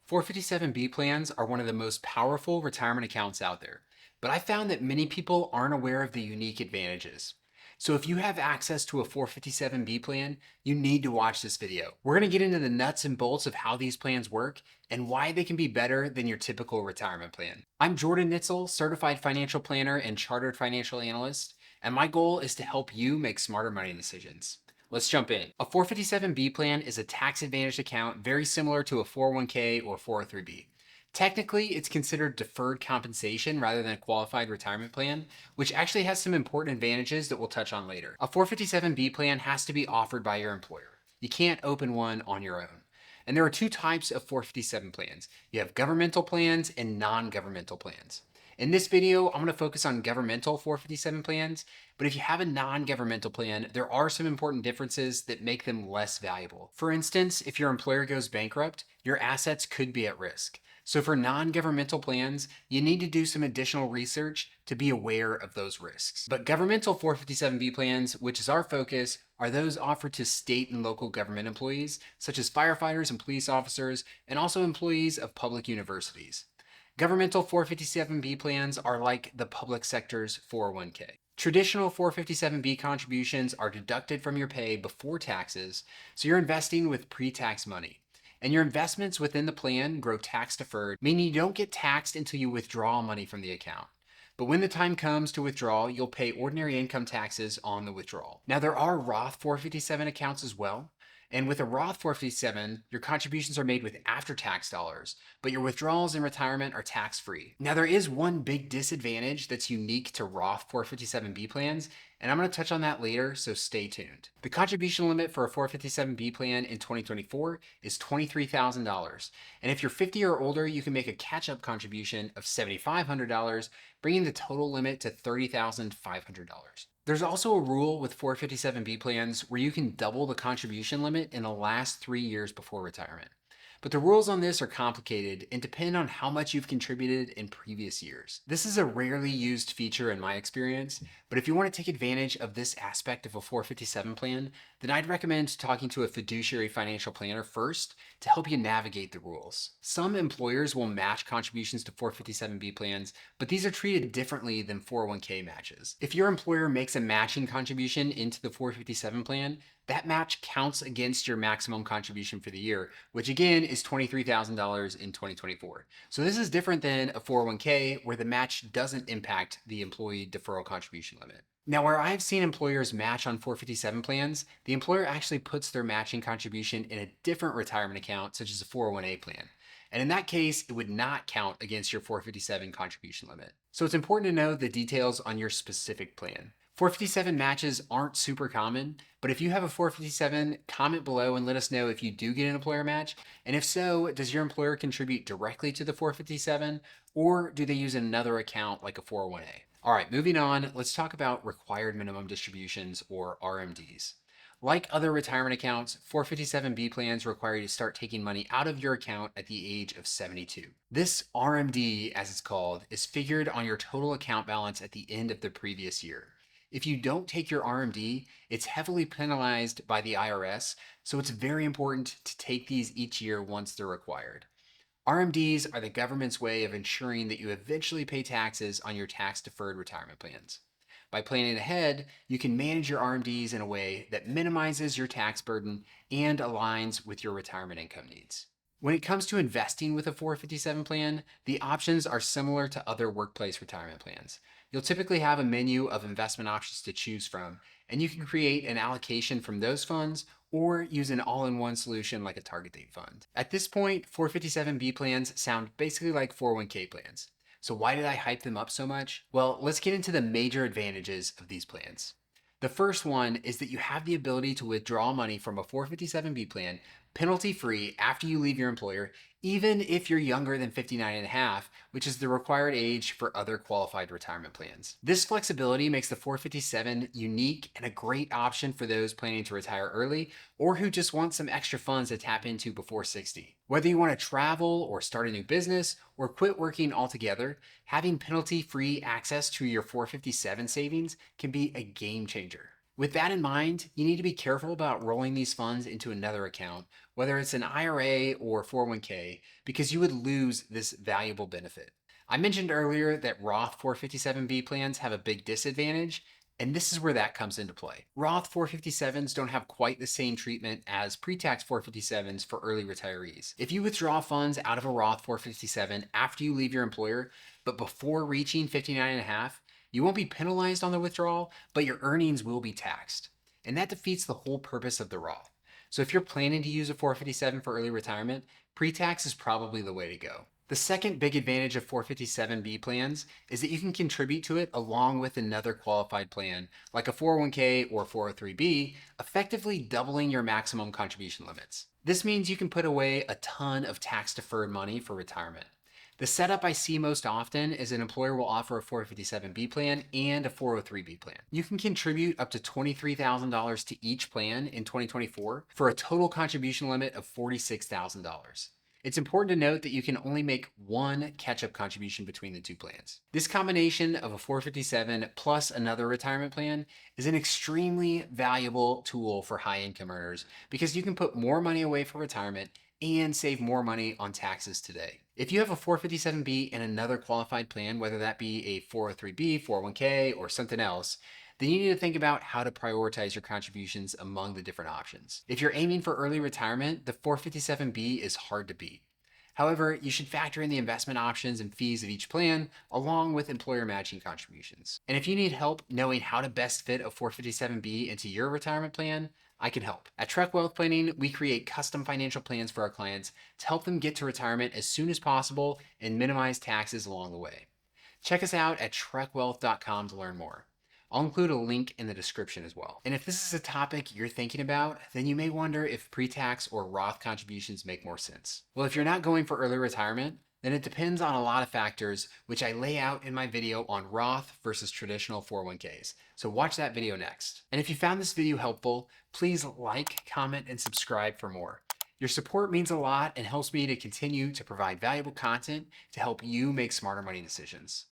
457B plans are one of the most powerful retirement accounts out there, but I found that many people aren't aware of the unique advantages. So if you have access to a 457B plan, you need to watch this video. We're going to get into the nuts and bolts of how these plans work and why they can be better than your typical retirement plan. I'm Jordan Nitzel, certified financial planner and chartered financial analyst, and my goal is to help you make smarter money decisions. Let's jump in. A 457B plan is a tax advantaged account very similar to a 401k or 403b. Technically, it's considered deferred compensation rather than a qualified retirement plan, which actually has some important advantages that we'll touch on later. A 457B plan has to be offered by your employer. You can't open one on your own. And there are two types of 457 plans. You have governmental plans and non-governmental plans. In this video, I'm going to focus on governmental 457 plans, but if you have a non-governmental plan, there are some important differences that make them less valuable. For instance, if your employer goes bankrupt, your assets could be at risk. So for non-governmental plans, you need to do some additional research to be aware of those risks. But governmental 457B plans, which is our focus, are those offered to state and local government employees, such as firefighters and police officers, and also employees of public universities. Governmental 457B plans are like the public sector's 401k. Traditional 457B contributions are deducted from your pay before taxes, so you're investing with pre-tax money. And your investments within the plan grow tax deferred, meaning you don't get taxed until you withdraw money from the account. But when the time comes to withdraw, you'll pay ordinary income taxes on the withdrawal. Now, there are Roth 457 accounts as well. And with a Roth 457, your contributions are made with after-tax dollars, but your withdrawals in retirement are tax-free. Now, there is one big disadvantage that's unique to Roth 457B plans, and I'm going to touch on that later, so stay tuned. The contribution limit for a 457B plan in 2024 is $23,000. And if you're 50 or older, you can make a catch-up contribution of $7,500, bringing the total limit to $30,500. There's also a rule with 457B plans where you can double the contribution limit in the last 3 years before retirement. But the rules on this are complicated and depend on how much you've contributed in previous years. This is a rarely used feature in my experience, but if you want to take advantage of this aspect of a 457 plan, then I'd recommend talking to a fiduciary financial planner first to help you navigate the rules. Some employers will match contributions to 457B plans, but these are treated differently than 401k matches. If your employer makes a matching contribution into the 457 plan, that match counts against your maximum contribution for the year, which again is $23,000 in 2024. So this is different than a 401k where the match doesn't impact the employee deferral contribution limit. Now, where I've seen employers match on 457 plans, the employer actually puts their matching contribution in a different retirement account, such as a 401a plan. And in that case, it would not count against your 457 contribution limit. So it's important to know the details on your specific plan. 457 matches aren't super common, but if you have a 457, comment below and let us know if you do get an employer match. And if so, does your employer contribute directly to the 457, or do they use another account like a 401a? All right, moving on, let's talk about required minimum distributions, or RMDs. Like other retirement accounts, 457B plans require you to start taking money out of your account at the age of 72. This RMD, as it's called, is figured on your total account balance at the end of the previous year. If you don't take your RMD, it's heavily penalized by the IRS, so it's very important to take these each year once they're required. RMDs are the government's way of ensuring that you eventually pay taxes on your tax-deferred retirement plans. By planning ahead, you can manage your RMDs in a way that minimizes your tax burden and aligns with your retirement income needs. When it comes to investing with a 457 plan, the options are similar to other workplace retirement plans. You'll typically have a menu of investment options to choose from, and you can create an allocation from those funds or use an all-in-one solution like a target date fund. At this point, 457B plans sound basically like 401k plans. So why did I hype them up so much? Well, let's get into the major advantages of these plans. The first one is that you have the ability to withdraw money from a 457B plan penalty-free after you leave your employer, even if you're younger than 59 and a half, which is the required age for other qualified retirement plans. This flexibility makes the 457 unique and a great option for those planning to retire early or who just want some extra funds to tap into before 60. Whether you want to travel or start a new business or quit working altogether, having penalty-free access to your 457 savings can be a game changer. With that in mind, you need to be careful about rolling these funds into another account, whether it's an IRA or 401k, because you would lose this valuable benefit. I mentioned earlier that Roth 457b plans have a big disadvantage, and this is where that comes into play. Roth 457s don't have quite the same treatment as pre-tax 457s for early retirees. If you withdraw funds out of a Roth 457 after you leave your employer, but before reaching 59 and a half, you won't be penalized on the withdrawal, but your earnings will be taxed. And that defeats the whole purpose of the Roth. So if you're planning to use a 457 for early retirement, pre-tax is probably the way to go. The second big advantage of 457b plans is that you can contribute to it along with another qualified plan, like a 401k or 403b, effectively doubling your maximum contribution limits. This means you can put away a ton of tax-deferred money for retirement. The setup I see most often is an employer will offer a 457b plan and a 403b plan. You can contribute up to $23,000 to each plan in 2024 for a total contribution limit of $46,000. It's important to note that you can only make one catch-up contribution between the two plans. This combination of a 457 plus another retirement plan is an extremely valuable tool for high-income earners because you can put more money away for retirement and save more money on taxes today. If you have a 457b and another qualified plan, whether that be a 403b, 401k, or something else, then you need to think about how to prioritize your contributions among the different options. If you're aiming for early retirement, the 457b is hard to beat. However, you should factor in the investment options and fees of each plan, along with employer matching contributions. And if you need help knowing how to best fit a 457b into your retirement plan, I can help. At Trek Wealth Planning, we create custom financial plans for our clients to help them get to retirement as soon as possible and minimize taxes along the way. Check us out at trekwealth.com to learn more. I'll include a link in the description as well. And if this is a topic you're thinking about, then you may wonder if pre-tax or Roth contributions make more sense. Well, if you're not going for early retirement, then it depends on a lot of factors, which I lay out in my video on Roth versus traditional 401ks. So watch that video next. And if you found this video helpful, please like, comment, and subscribe for more. Your support means a lot and helps me to continue to provide valuable content to help you make smarter money decisions.